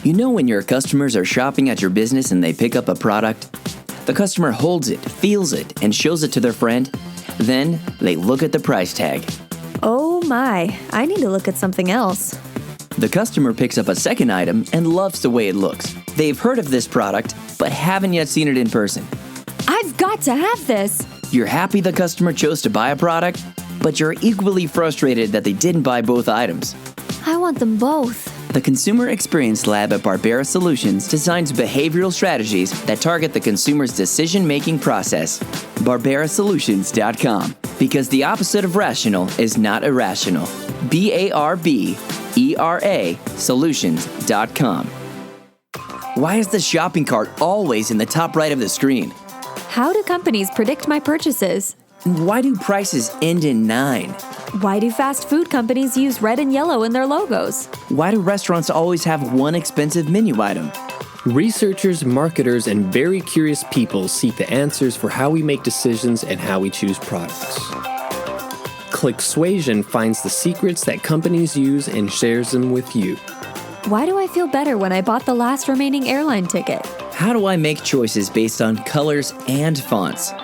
You know when your customers are shopping at your business and they pick up a product? The customer holds it, feels it, and shows it to their friend. Then they look at the price tag. Oh my, I need to look at something else. The customer picks up a second item and loves the way it looks. They've heard of this product, but haven't yet seen it in person. I've got to have this. You're happy the customer chose to buy a product, but you're equally frustrated that they didn't buy both items. I want them both. The Consumer Experience Lab at Barbera Solutions designs behavioral strategies that target the consumer's decision-making process. BarberaSolutions.com. Because the opposite of rational is not irrational. BARBERA Solutions.com. Why is the shopping cart always in the top right of the screen? How do companies predict my purchases? Why do prices end in 9? Why do fast food companies use red and yellow in their logos? Why do restaurants always have one expensive menu item? Researchers, marketers, and very curious people seek the answers for how we make decisions and how we choose products. Clicksuasion finds the secrets that companies use and shares them with you. Why do I feel better when I bought the last remaining airline ticket? How do I make choices based on colors and fonts?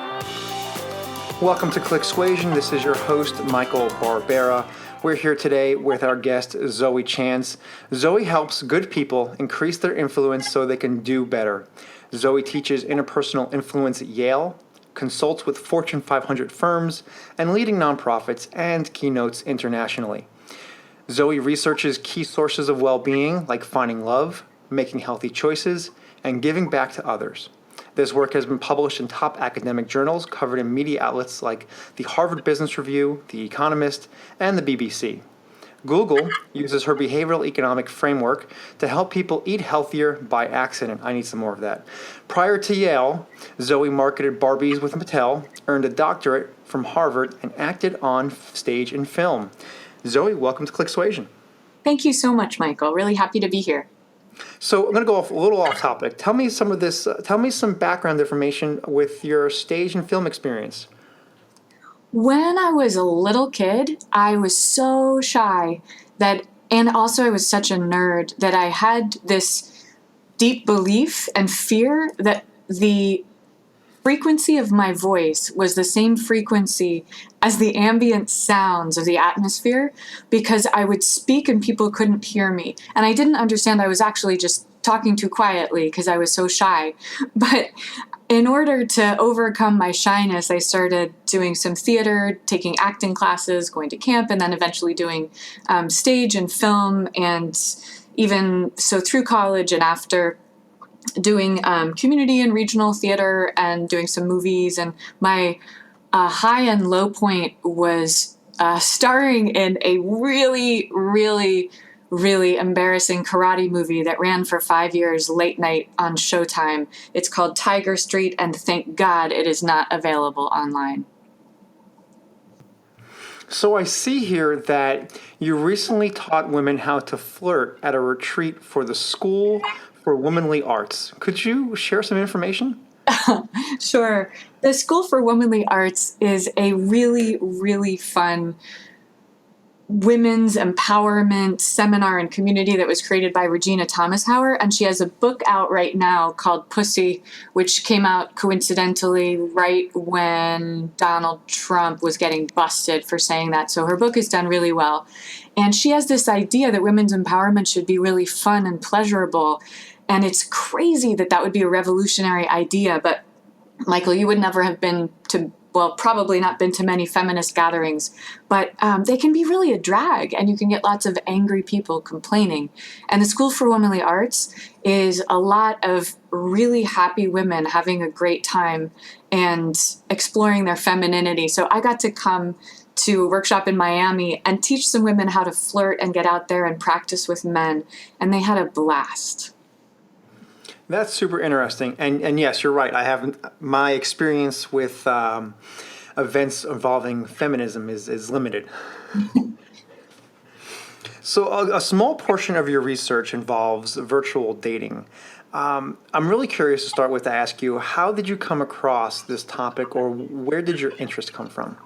Welcome to Clicksuasion. This is your host, Michael Barbera. We're here today with our guest, Zoe Chance. Zoe helps good people increase their influence so they can do better. Zoe teaches interpersonal influence at Yale, consults with Fortune 500 firms, and leading nonprofits and keynotes internationally. Zoe researches key sources of well-being like finding love, making healthy choices, and giving back to others. This work has been published in top academic journals, covered in media outlets like the Harvard Business Review, The Economist, and the BBC. Google uses her behavioral economic framework to help people eat healthier by accident. I need some more of that. Prior to Yale, Zoe marketed Barbies with Mattel, earned a doctorate from Harvard, and acted on stage and film. Zoe, welcome to Clicksuasion. Thank you so much, Michael. Really happy to be here. So I'm going to go a little off topic. Tell me some of this. Tell me some background information with your stage and film experience. When I was a little kid, I was so shy and also I was such a nerd that I had this deep belief and fear that the frequency of my voice was the same frequency as the ambient sounds of the atmosphere, because I would speak and people couldn't hear me. And I didn't understand I was actually just talking too quietly because I was so shy. But in order to overcome my shyness, I started doing some theater, taking acting classes, going to camp, and then eventually doing stage and film. And even so through college and after, doing community and regional theater and doing some movies. And my high and low point was starring in a really, really, really embarrassing karate movie that ran for 5 years late night on Showtime. It's called Tiger Street, and thank God it is not available online. So I see here that you recently taught women how to flirt at a retreat for the School for Womanly Arts. Could you share some information? Sure. The School for Womanly Arts is a really, really fun women's empowerment seminar and community that was created by Regina Thomashauer, and she has a book out right now called Pussy, which came out coincidentally right when Donald Trump was getting busted for saying that. So her book has done really well. And she has this idea that women's empowerment should be really fun and pleasurable. And it's crazy that that would be a revolutionary idea. But Michael, you would never have been to, well, probably not been to many feminist gatherings, but they can be really a drag, and you can get lots of angry people complaining. And the School for Womanly Arts is a lot of really happy women having a great time and exploring their femininity. So I got to come to a workshop in Miami and teach some women how to flirt and get out there and practice with men, and they had a blast. That's super interesting. And yes, you're right. I have my experience with events involving feminism is limited. So a small portion of your research involves virtual dating. I'm really curious to start with to ask you, how did you come across this topic, or where did your interest come from?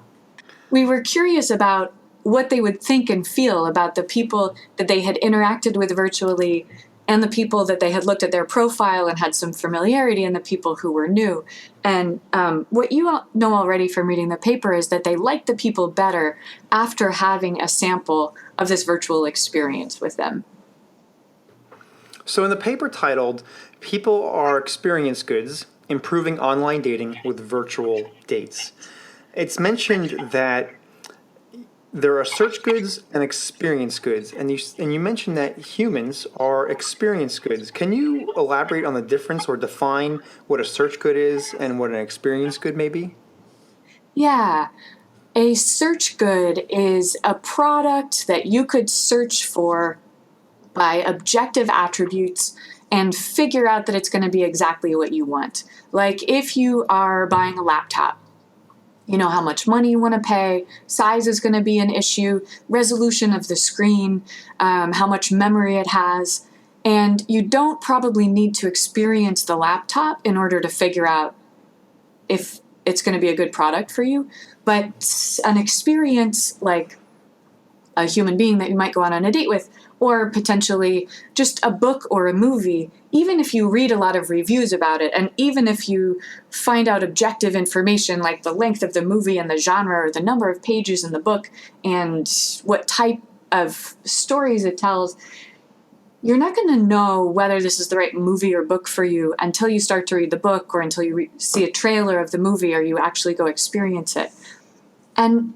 We were curious about what they would think and feel about the people that they had interacted with virtually and the people that they had looked at their profile and had some familiarity, and the people who were new. And what you all know already from reading the paper is that they liked the people better after having a sample of this virtual experience with them. So in the paper titled, People Are Experience Goods, Improving Online Dating with Virtual Dates, it's mentioned that there are search goods and experience goods, and you mentioned that humans are experience goods. Can you elaborate on the difference or define what a search good is and what an experience good may be? Yeah. A search good is a product that you could search for by objective attributes and figure out that it's going to be exactly what you want. Like if you are buying a laptop, you know how much money you want to pay, size is going to be an issue, resolution of the screen, how much memory it has, and you don't probably need to experience the laptop in order to figure out if it's going to be a good product for you. But an experience like a human being that you might go on a date with, or potentially just a book or a movie, even if you read a lot of reviews about it, and even if you find out objective information like the length of the movie and the genre or the number of pages in the book and what type of stories it tells, you're not going to know whether this is the right movie or book for you until you start to read the book or until you see a trailer of the movie or you actually go experience it. And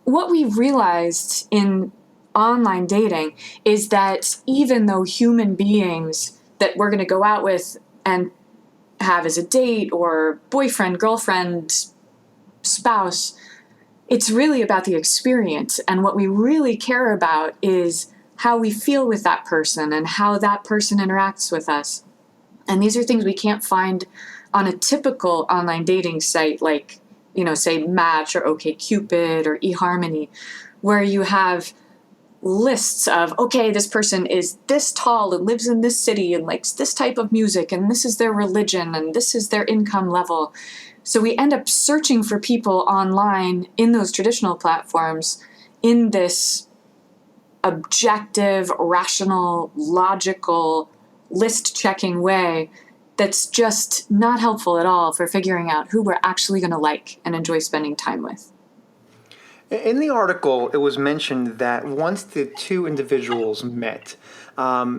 what we realized in online dating is that even though human beings that we're going to go out with and have as a date or boyfriend, girlfriend, spouse, it's really about the experience. And what we really care about is how we feel with that person and how that person interacts with us. And these are things we can't find on a typical online dating site like, say Match or OkCupid or eHarmony, where you have lists of, okay, this person is this tall and lives in this city and likes this type of music and this is their religion and this is their income level. So we end up searching for people online in those traditional platforms in this objective, rational, logical, list-checking way that's just not helpful at all for figuring out who we're actually going to like and enjoy spending time with. In the article, it was mentioned that once the two individuals met,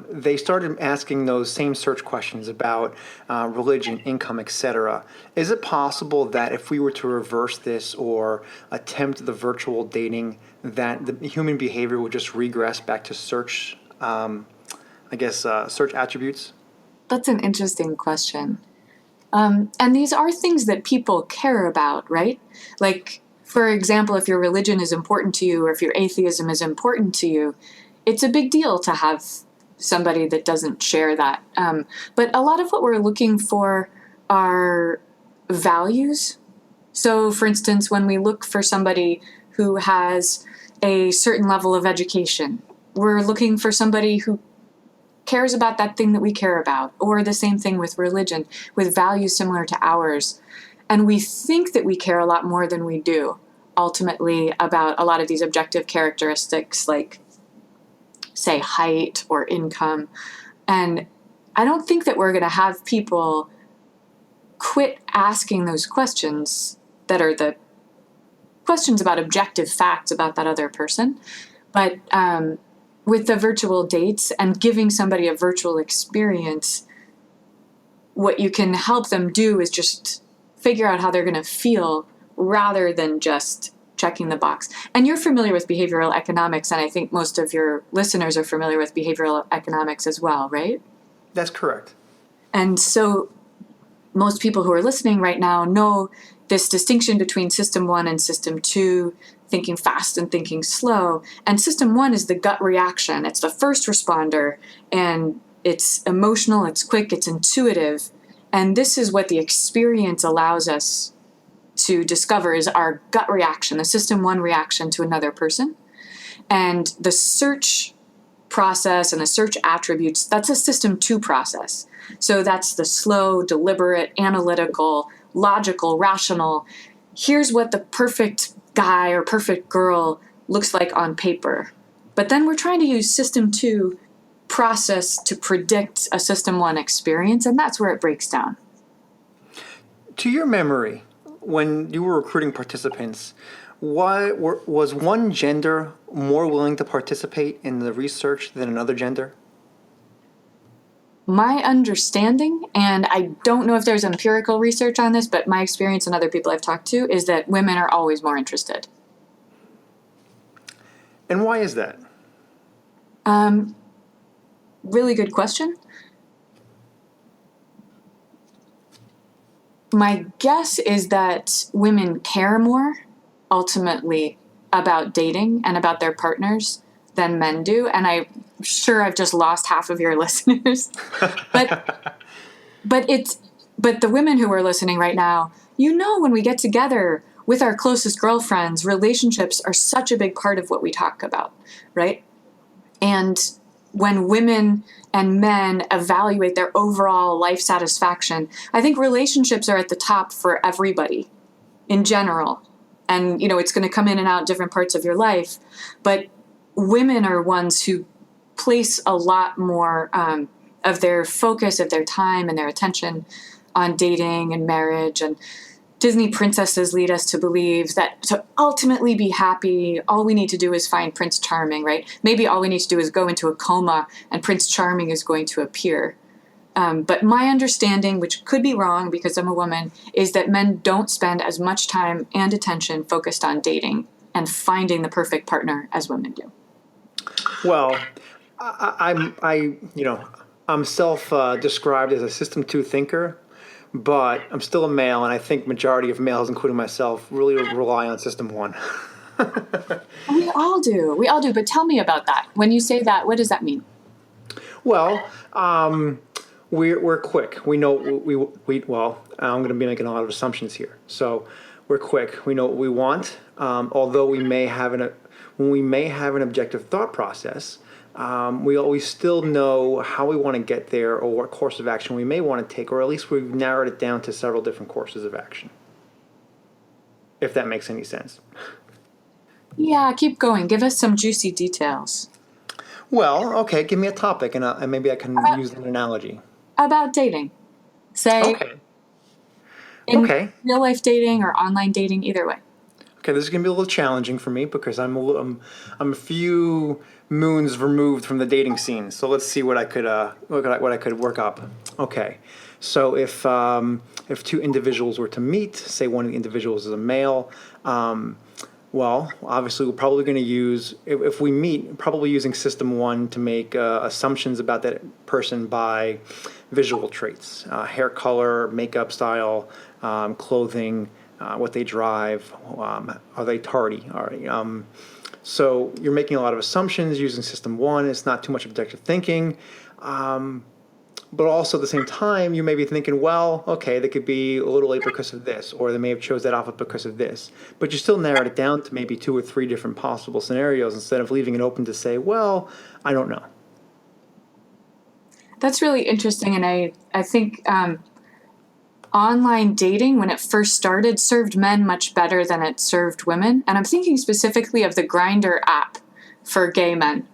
they started asking those same search questions about religion, income, etc. Is it possible that if we were to reverse this or attempt the virtual dating, that the human behavior would just regress back to search, search attributes? That's an interesting question. And these are things that people care about, right? Like, for example, if your religion is important to you or if your atheism is important to you, it's a big deal to have somebody that doesn't share that. But a lot of what we're looking for are values. So, for instance, when we look for somebody who has a certain level of education, we're looking for somebody who cares about that thing that we care about, or the same thing with religion, with values similar to ours. And we think that we care a lot more than we do, ultimately, about a lot of these objective characteristics like, say, height or income. And I don't think that we're going to have people quit asking those questions that are the questions about objective facts about that other person. But with the virtual dates and giving somebody a virtual experience, what you can help them do is just figure out how they're going to feel rather than just checking the box. And you're familiar with behavioral economics, and I think most of your listeners are familiar with behavioral economics as well, right? That's correct. And so most people who are listening right now know this distinction between system 1 and system 2, thinking fast and thinking slow. And system 1 is the gut reaction. It's the first responder, and it's emotional, it's quick, it's intuitive. And this is what the experience allows us to discover is our gut reaction, the system 1 reaction to another person. And the search process and the search attributes, that's a system 2 process. So that's the slow, deliberate, analytical, logical, rational. Here's what the perfect guy or perfect girl looks like on paper. But then we're trying to use system 2 process to predict a System 1 experience, and that's where it breaks down. To your memory, when you were recruiting participants, was one gender more willing to participate in the research than another gender? My understanding, and I don't know if there's empirical research on this, but my experience and other people I've talked to is that women are always more interested. And why is that? Really good question. My guess is that women care more ultimately about dating and about their partners than men do. And I'm sure I've just lost half of your listeners. But the women who are listening right now, when we get together with our closest girlfriends, relationships are such a big part of what we talk about, right? And when women and men evaluate their overall life satisfaction, I think relationships are at the top for everybody in general. And, it's going to come in and out different parts of your life. But women are ones who place a lot more of their focus, of their time and their attention on dating and marriage. And Disney princesses lead us to believe that to ultimately be happy, all we need to do is find Prince Charming, right? Maybe all we need to do is go into a coma and Prince Charming is going to appear. But my understanding, which could be wrong because I'm a woman, is that men don't spend as much time and attention focused on dating and finding the perfect partner as women do. Well, I'm self-described as a System 2 thinker, but I'm still a male, and I think majority of males, including myself, really rely on System 1. We all do. But tell me about that. When you say that, what does that mean? Well, we're quick. We know I'm going to be making a lot of assumptions here. So we're quick. We know what we want. Although we may have an objective thought process, we always still know how we want to get there or what course of action we may want to take, or at least we've narrowed it down to several different courses of action. If that makes any sense. Yeah, keep going. Give us some juicy details. Well, okay, give me a topic, and maybe I can use an analogy. About dating. Say, Okay. Real life dating or online dating, either way. Okay, this is going to be a little challenging for me because I'm a few moons removed from the dating scene. So let's see what I could work up. Okay, so if two individuals were to meet, say one of the individuals is a male, well, obviously we're probably going to use, if we meet, probably using System 1 to make assumptions about that person by visual traits, hair color, makeup style, clothing, what they drive, are they tardy? So you're making a lot of assumptions using System 1. It's not too much objective thinking. But also at the same time, you may be thinking, well, okay, they could be a little late because of this, or they may have chose that outfit because of this. But you still narrowed it down to maybe 2 or 3 different possible scenarios instead of leaving it open to say, well, I don't know. That's really interesting. And I think online dating, when it first started, served men much better than it served women. And I'm thinking specifically of the Grindr app for gay men.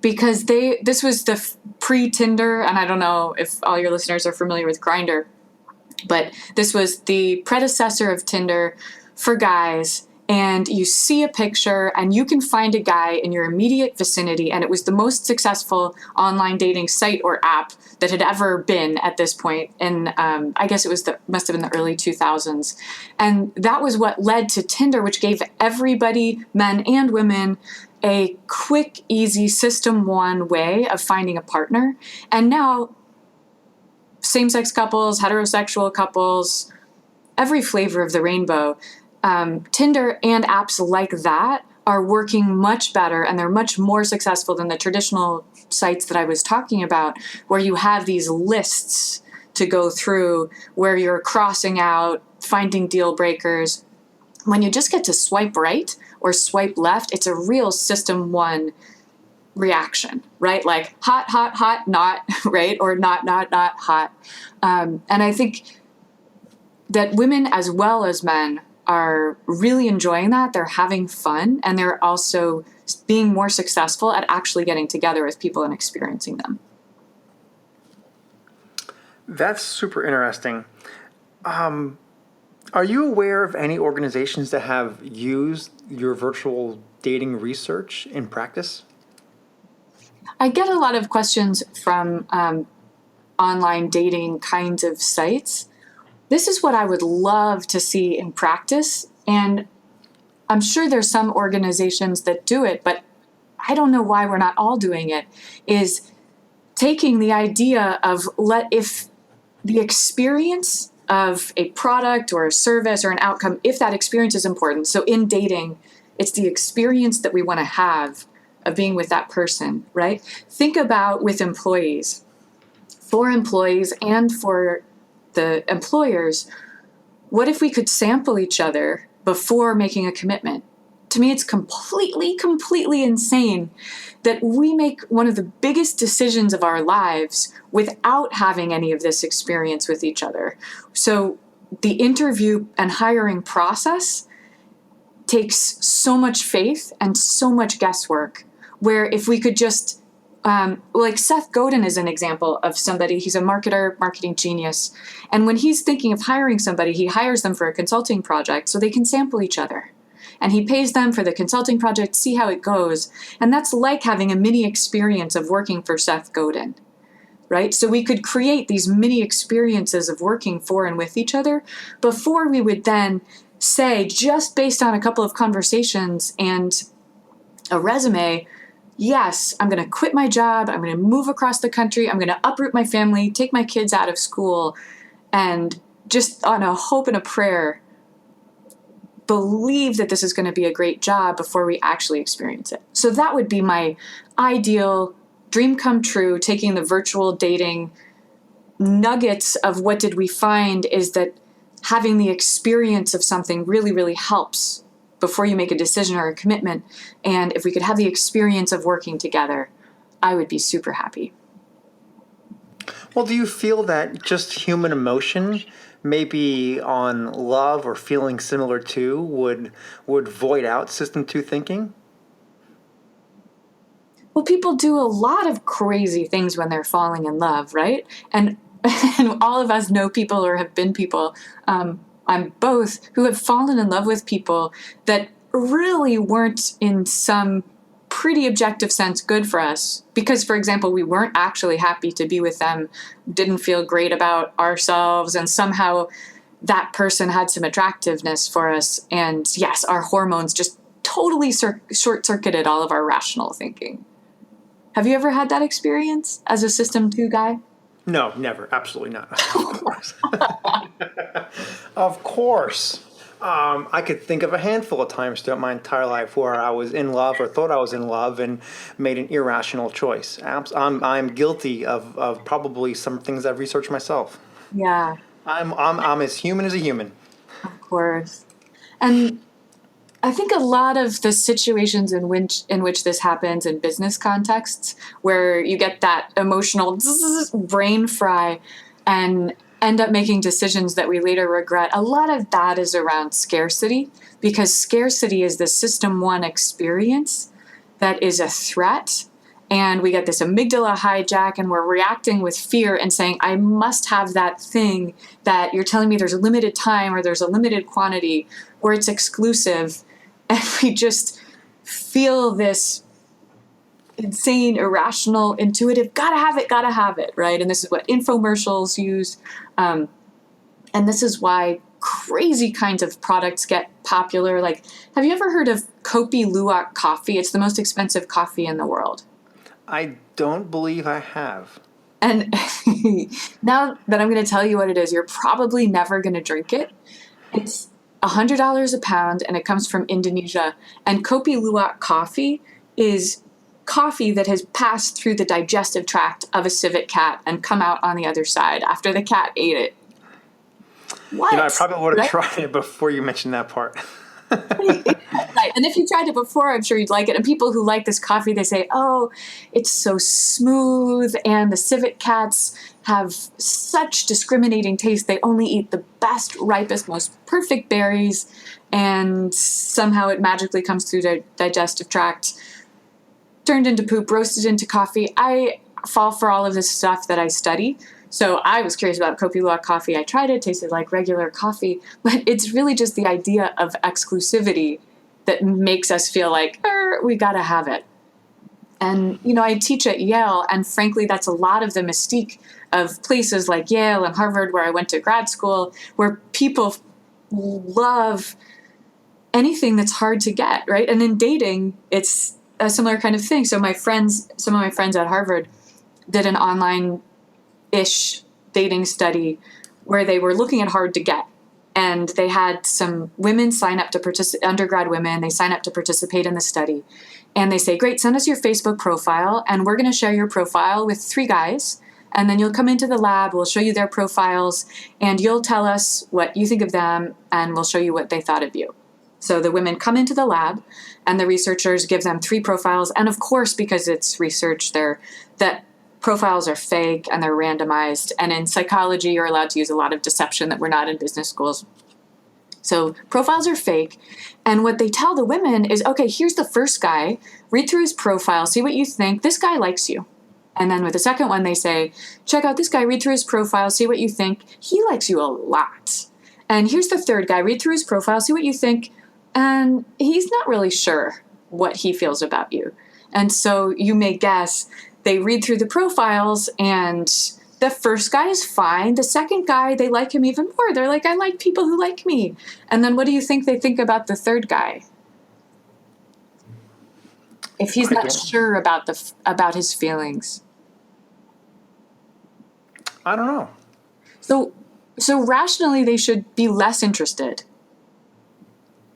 Because this was the pre-Tinder, and I don't know if all your listeners are familiar with Grindr, but this was the predecessor of Tinder for guys, and you see a picture, and you can find a guy in your immediate vicinity, and it was the most successful online dating site or app that had ever been at this point, and I guess must have been the early 2000s, and that was what led to Tinder, which gave everybody, men and women, a quick, easy System 1 way of finding a partner. And now same-sex couples, heterosexual couples, every flavor of the rainbow, Tinder and apps like that are working much better, and they're much more successful than the traditional sites that I was talking about, where you have these lists to go through, where you're crossing out, finding deal breakers. When you just get to swipe right or swipe left, it's a real System 1 reaction, right? Like hot, hot, hot, not, right? Or not, hot. And I think that women as well as men are really enjoying that. They're having fun, and they're also being more successful at actually getting together with people and experiencing them. That's super interesting. Are you aware of any organizations that have used your virtual dating research in practice? I get a lot of questions from online dating kinds of sites. This is what I would love to see in practice, and I'm sure there's some organizations that do it, but I don't know why we're not all doing it, is taking the idea of if the experience of a product or a service or an outcome, if that experience is important. So in dating, it's the experience that we want to have of being with that person, right? Think about with employees. For employees and for the employers, what if we could sample each other before making a commitment? To me, it's completely insane that we make one of the biggest decisions of our lives without having any of this experience with each other. So the interview and hiring process takes so much faith and so much guesswork, where if we could just like Seth Godin is an example of somebody, he's a marketing genius. And when he's thinking of hiring somebody, he hires them for a consulting project so they can sample each other. And he pays them for the consulting project, see how it goes. And that's like having a mini experience of working for Seth Godin, right? So we could create these mini experiences of working for and with each other before we would then say, just based on a couple of conversations and a resume, yes, I'm going to quit my job. I'm going to move across the country. I'm going to uproot my family, take my kids out of school, and just on a hope and a prayer, believe that this is going to be a great job before we actually experience it. So that would be my ideal dream come true, taking the virtual dating nuggets of what did we find is that having the experience of something really, really helps before you make a decision or a commitment. And if we could have the experience of working together, I would be super happy. Well, do you feel that just human emotion, maybe on love or feeling similar to, would void out System 2 thinking? Well, people do a lot of crazy things when they're falling in love, right? And all of us know people or have been people, I'm both, who have fallen in love with people that really weren't in some pretty objective sense good for us. Because, for example, we weren't actually happy to be with them, didn't feel great about ourselves, and somehow that person had some attractiveness for us. And yes, our hormones just totally short-circuited all of our rational thinking. Have you ever had that experience as a System 2 guy? No, never. Absolutely not. Of course. Of course. I could think of a handful of times throughout my entire life where I was in love or thought I was in love and made an irrational choice. I'm guilty of probably some things I've researched myself. Yeah. I'm as human as a human. Of course. And I think a lot of the situations in which this happens in business contexts, where you get that emotional brain fry and end up making decisions that we later regret, a lot of that is around scarcity, because scarcity is the System 1 experience that is a threat. And we get this amygdala hijack, and we're reacting with fear and saying, I must have that thing that you're telling me there's a limited time or there's a limited quantity or it's exclusive. And we just feel this insane, irrational, intuitive, gotta have it, right? And this is what infomercials use. And this is why crazy kinds of products get popular. Like, have you ever heard of Kopi Luwak coffee? It's the most expensive coffee in the world. I don't believe I have. And now that I'm going to tell you what it is, you're probably never going to drink it. It's $100 a pound, and it comes from Indonesia. And Kopi Luwak coffee is coffee that has passed through the digestive tract of a civet cat and come out on the other side after the cat ate it. What? I probably would have tried it before you mentioned that part. Right. And if you tried it before, I'm sure you'd like it. And people who like this coffee, they say, oh, it's so smooth. And the civet cats have such discriminating taste. They only eat the best, ripest, most perfect berries. And somehow it magically comes through their digestive tract, turned into poop, roasted into coffee. I fall for all of this stuff that I study. So I was curious about Kopi Luwak coffee. I tried it, tasted like regular coffee, but it's really just the idea of exclusivity that makes us feel like, we got to have it. And, I teach at Yale, and frankly, that's a lot of the mystique of places like Yale and Harvard, where I went to grad school, where people love anything that's hard to get, right? And in dating, it's a similar kind of thing. So some of my friends at Harvard did an online-ish dating study where they were looking at hard to get. And they had some women sign up to participate, undergrad women, they sign up to participate in the study. And they say, great, send us your Facebook profile, and we're going to share your profile with 3 guys. And then you'll come into the lab, we'll show you their profiles, and you'll tell us what you think of them, and we'll show you what they thought of you. So the women come into the lab, and the researchers give them 3 profiles. And of course, because it's research, that profiles are fake and they're randomized. And in psychology, you're allowed to use a lot of deception that we're not in business schools. So profiles are fake. And what they tell the women is, okay, here's the first guy. Read through his profile. See what you think. This guy likes you. And then with the second one, they say, check out this guy. Read through his profile. See what you think. He likes you a lot. And here's the third guy. Read through his profile. See what you think. And he's not really sure what he feels about you. And so you may guess they read through the profiles, and the first guy is fine. The second guy, they like him even more. They're like, I like people who like me. And then what do you think they think about the third guy? If he's not sure about his feelings. I don't know. So rationally, they should be less interested,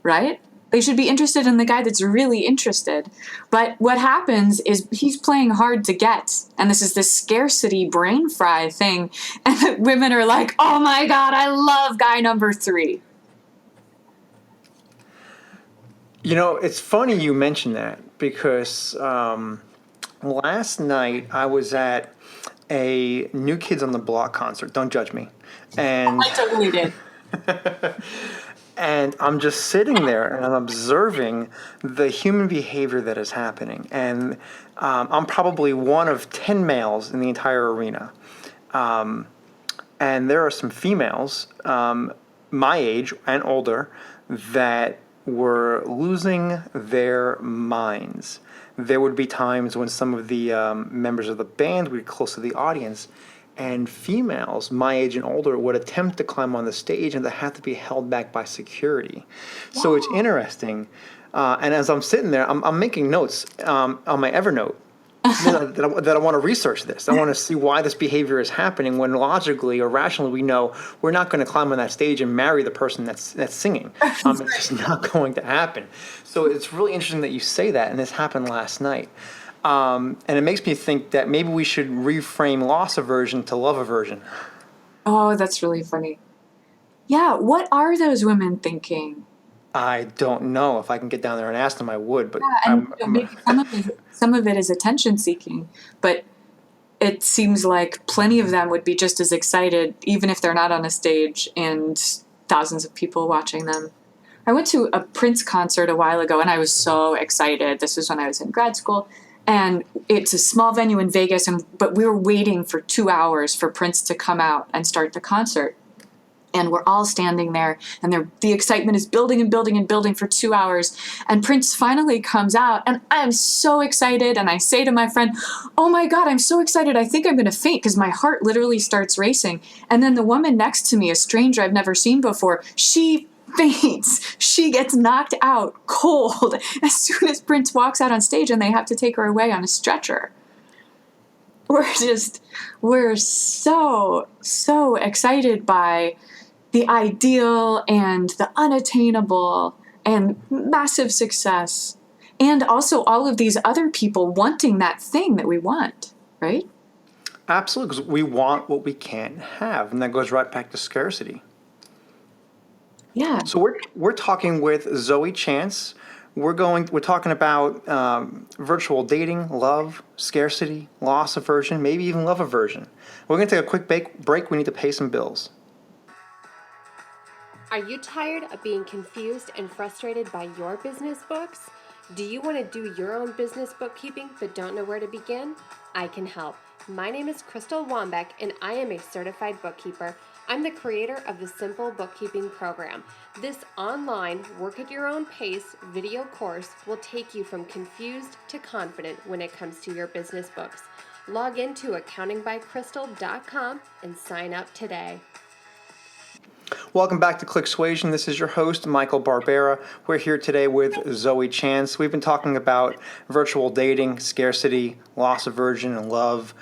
right? They should be interested in the guy that's really interested. But what happens is he's playing hard to get. And this is this scarcity brain fry thing. And the women are like, oh my God, I love guy number 3. It's funny you mention that, because last night I was at a New Kids on the Block concert. Don't judge me. And I totally did. And I'm just sitting there and I'm observing the human behavior that is happening. And I'm probably one of 10 males in the entire arena. And there are some females, my age and older, that were losing their minds. There would be times when some of the members of the band would be close to the audience, and females my age and older would attempt to climb on the stage, and they have to be held back by security. Wow. So it's interesting. And as I'm sitting there, I'm making notes on my Evernote that I want to research this. I want to see why this behavior is happening, when logically or rationally we know we're not going to climb on that stage and marry the person that's singing. It's just not going to happen. So it's really interesting that you say that, and this happened last night. And it makes me think that maybe we should reframe loss aversion to love aversion. Oh, that's really funny. Yeah, what are those women thinking? I don't know. If I can get down there and ask them, I would. But yeah, and maybe some of it is attention seeking, but it seems like plenty of them would be just as excited, even if they're not on a stage and thousands of people watching them. I went to a Prince concert a while ago, and I was so excited. This was when I was in grad school. And it's a small venue in Vegas, but we were waiting for 2 hours for Prince to come out and start the concert. And we're all standing there, and the excitement is building and building and building for 2 hours. And Prince finally comes out, and I'm so excited. And I say to my friend, oh my God, I'm so excited. I think I'm going to faint, because my heart literally starts racing. And then the woman next to me, a stranger I've never seen before, she faints. She gets knocked out cold as soon as Prince walks out on stage, and they have to take her away on a stretcher. We're so excited by the ideal and the unattainable and massive success, and also all of these other people wanting that thing that we want, right? Absolutely, because we want what we can't have, and that goes right back to scarcity. Yeah. So we're talking with Zoe Chance. We're talking about virtual dating, love, scarcity, loss aversion, maybe even love aversion. We're going to take a quick break. We need to pay some bills. Are you tired of being confused and frustrated by your business books? Do you want to do your own business bookkeeping but don't know where to begin? I can help. My name is Crystal Wambeck and I am a certified bookkeeper. I'm the creator of the Simple Bookkeeping Program. This online, work at your own pace video course will take you from confused to confident when it comes to your business books. Log into accountingbycrystal.com and sign up today. Welcome back to Clicksuasion. This is your host, Michael Barbera. We're here today with Zoe Chance. We've been talking about virtual dating, scarcity, loss aversion, and love.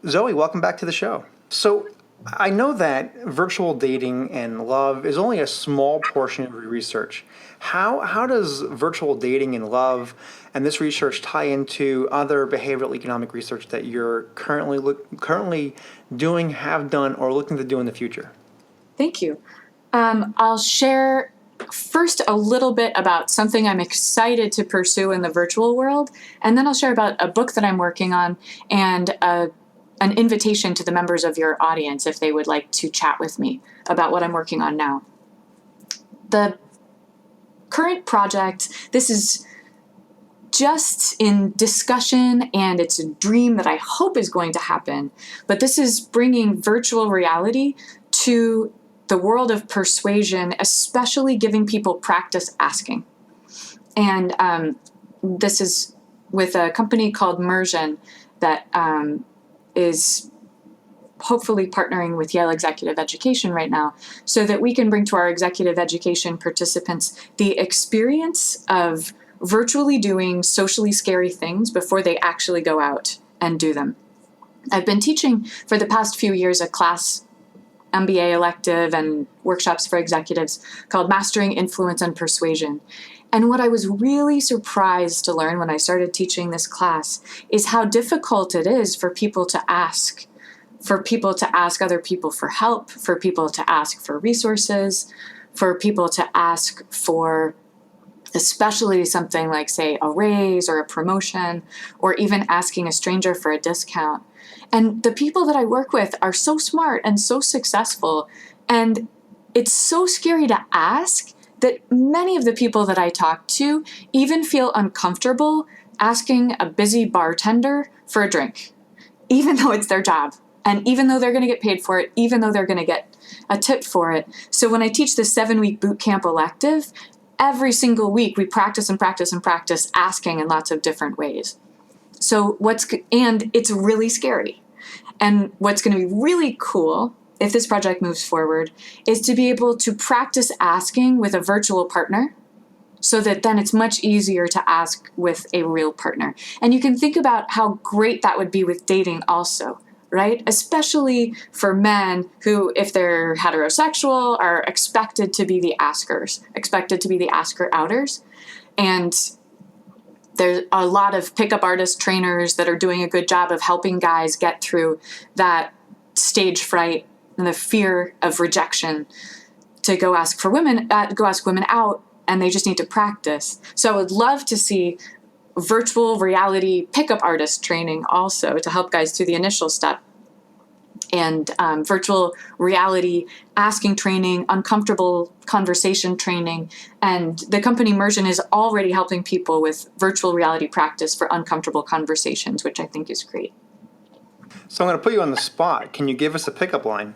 Zoe, welcome back to the show. So I know that virtual dating and love is only a small portion of your research. How does virtual dating and love and this research tie into other behavioral economic research that you're currently doing, have done, or looking to do in the future? Thank you. I'll share first a little bit about something I'm excited to pursue in the virtual world, and then I'll share about a book that I'm working on and an invitation to the members of your audience if they would like to chat with me about what I'm working on now. The current project, this is just in discussion, and it's a dream that I hope is going to happen, but this is bringing virtual reality to the world of persuasion, especially giving people practice asking. And this is with a company called Aversion that is hopefully partnering with Yale Executive Education right now so that we can bring to our executive education participants the experience of virtually doing socially scary things before they actually go out and do them. I've been teaching for the past few years a class MBA elective and workshops for executives called Mastering Influence and Persuasion. And what I was really surprised to learn when I started teaching this class is how difficult it is for people to ask other people for help, for people to ask for resources, for people to ask for especially something like, say, a raise or a promotion, or even asking a stranger for a discount. And the people that I work with are so smart and so successful, and it's so scary to ask that many of the people that I talk to even feel uncomfortable asking a busy bartender for a drink, even though it's their job, and even though they're going to get paid for it, even though they're going to get a tip for it. So when I teach the 7-week boot camp elective, every single week we practice and practice and practice asking in lots of different ways. And it's really scary. And what's going to be really cool, if this project moves forward, is to be able to practice asking with a virtual partner so that then it's much easier to ask with a real partner. And you can think about how great that would be with dating also, right? Especially for men who, if they're heterosexual, are expected to be the askers, expected to be the asker-outers. And there's a lot of pickup artist trainers that are doing a good job of helping guys get through that stage fright and the fear of rejection to go ask women out, and they just need to practice. So I would love to see virtual reality pickup artist training also to help guys through the initial step, and virtual reality asking training, uncomfortable conversation training. And the company Aversion is already helping people with virtual reality practice for uncomfortable conversations, which I think is great. So I'm going to put you on the spot. Can you give us a pickup line?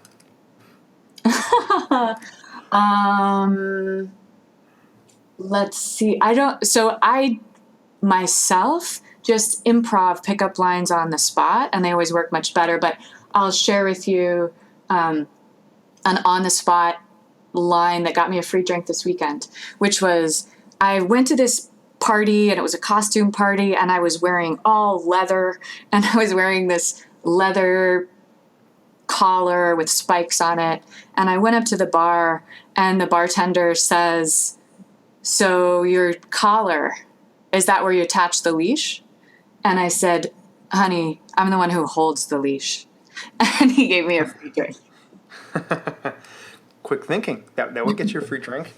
Let's see. I myself just improv pickup lines on the spot, and they always work much better, but I'll share with you an on-the-spot line that got me a free drink this weekend, which was, I went to this party, and it was a costume party, and I was wearing all leather, and I was wearing this leather collar with spikes on it, and I went up to the bar, and the bartender says, "So your collar, is that where you attach the leash?" And I said, "Honey, I'm the one who holds the leash." And he gave me a free drink. quick thinking. That would get you a free drink.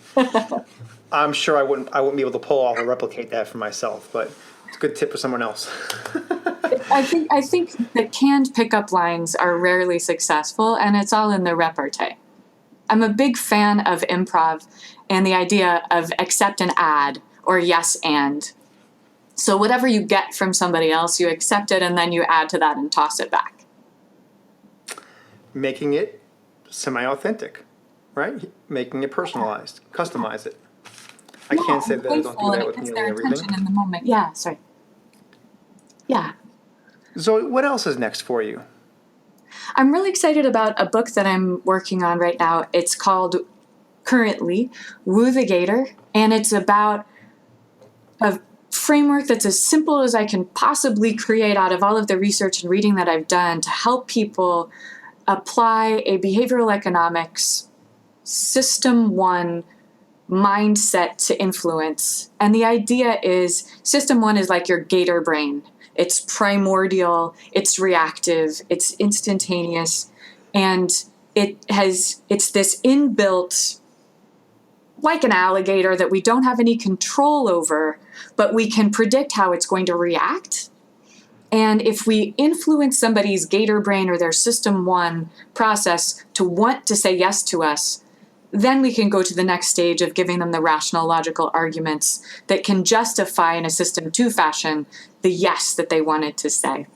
I'm sure I wouldn't be able to pull off or replicate that for myself, but it's a good tip for someone else. I think that canned pickup lines are rarely successful, and it's all in the repartee. I'm a big fan of improv and the idea of accept and add, or yes and. So whatever you get from somebody else, you accept it and then you add to that and toss it back. Making it semi-authentic, right? Making it personalized, customize it. I can't say that I don't do that with nearly everything. In the moment. Yeah, sorry. Yeah. Zoe, what else is next for you? I'm really excited about a book that I'm working on right now. It's called, currently, Woo the Gator, and it's about a framework that's as simple as I can possibly create out of all of the research and reading that I've done to help people apply a behavioral economics system 1 mindset to influence. And the idea is system 1 is like your gator brain. It's primordial, it's reactive, it's instantaneous, and it's this inbuilt, like an alligator that we don't have any control over, but we can predict how it's going to react. And if we influence somebody's gator brain or their system 1 process to want to say yes to us, then we can go to the next stage of giving them the rational, logical arguments that can justify in a system 2 fashion the yes that they wanted to say.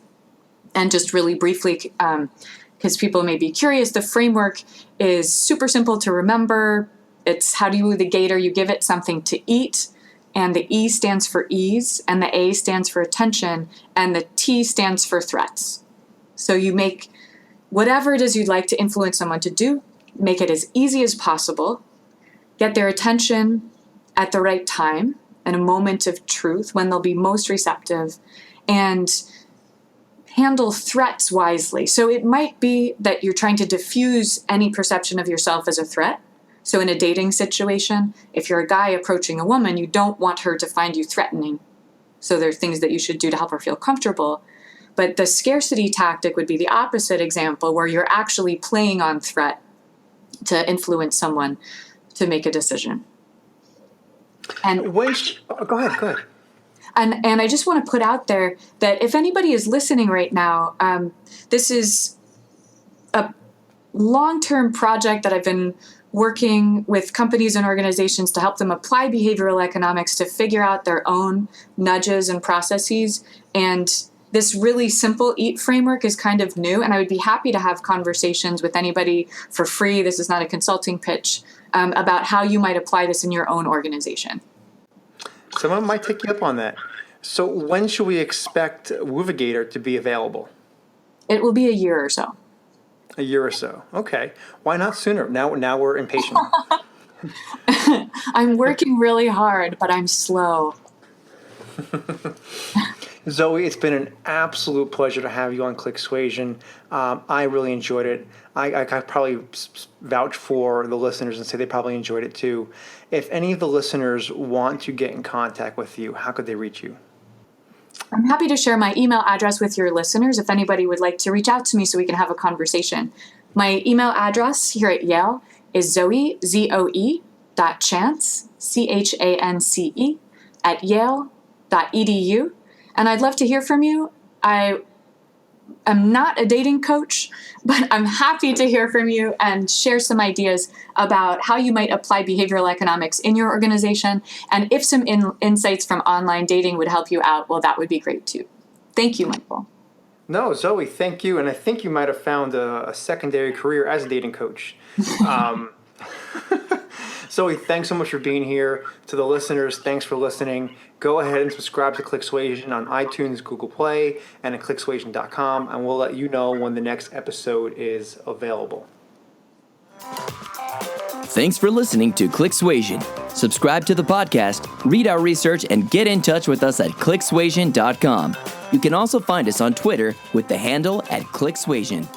And just really briefly, because people may be curious, the framework is super simple to remember. It's how do you woo the gator? You give it something to eat, and the E stands for ease, and the A stands for attention, and the T stands for threats. So you make whatever it is you'd like to influence someone to do, make it as easy as possible, get their attention at the right time, in a moment of truth when they'll be most receptive, and handle threats wisely. So it might be that you're trying to diffuse any perception of yourself as a threat. So in a dating situation, if you're a guy approaching a woman, you don't want her to find you threatening. So there are things that you should do to help her feel comfortable. But the scarcity tactic would be the opposite example, where you're actually playing on threat to influence someone to make a decision. And go ahead. And I just want to put out there that if anybody is listening right now, this is a long-term project that I've been working with companies and organizations to help them apply behavioral economics to figure out their own nudges and processes. And this really simple EAT framework is kind of new, and I would be happy to have conversations with anybody for free. This is not a consulting pitch, about how you might apply this in your own organization. Someone might take you up on that. So when should we expect Woovigator to be available? It will be a year or so. A year or so. Okay. Why not sooner? Now we're impatient. I'm working really hard, but I'm slow. Zoe, it's been an absolute pleasure to have you on Clicksuasion. I really enjoyed it. I probably vouch for the listeners and say they probably enjoyed it too. If any of the listeners want to get in contact with you, how could they reach you? I'm happy to share my email address with your listeners if anybody would like to reach out to me so we can have a conversation. My email address here at Yale is Zoe, Zoe, .chance, CHANCE, at yale.edu. And I'd love to hear from you. I am not a dating coach, but I'm happy to hear from you and share some ideas about how you might apply behavioral economics in your organization. And if some insights from online dating would help you out, well, that would be great too. Thank you, Michael. No, Zoe, thank you. And I think you might have found a secondary career as a dating coach. Zoe, thanks so much for being here. To the listeners, thanks for listening. Go ahead and subscribe to Clicksuasion on iTunes, Google Play, and at clicksuasion.com, and we'll let you know when the next episode is available. Thanks for listening to Clicksuasion. Subscribe to the podcast, read our research, and get in touch with us at clicksuasion.com. You can also find us on Twitter with the handle @Clicksuasion.